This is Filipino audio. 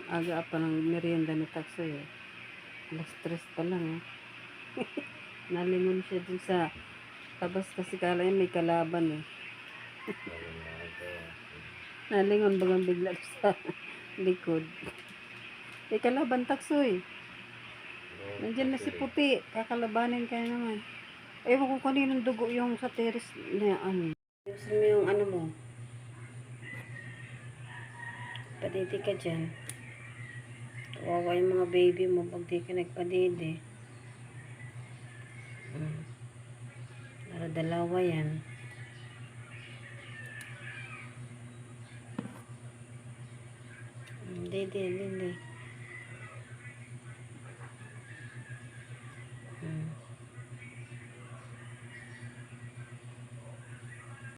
Aga pa ng merienda ni Taksoy eh. Alas 3 pa lang eh. Nalingon siya dun sa labas kasi kala niya may kalaban eh. Nalingon bagang bigla sa likod. May kalaban Taksoy. Nandiyan na si Puti. Kakalabanin ka naman. Ewan ko kaninong dugo yung sa terrace na ano. Ayusin mo yung ano mo. Padidi ka dyan. Kawawa yung mga baby mo pag di ka nagpadidi. Para dalawa yan. Didi.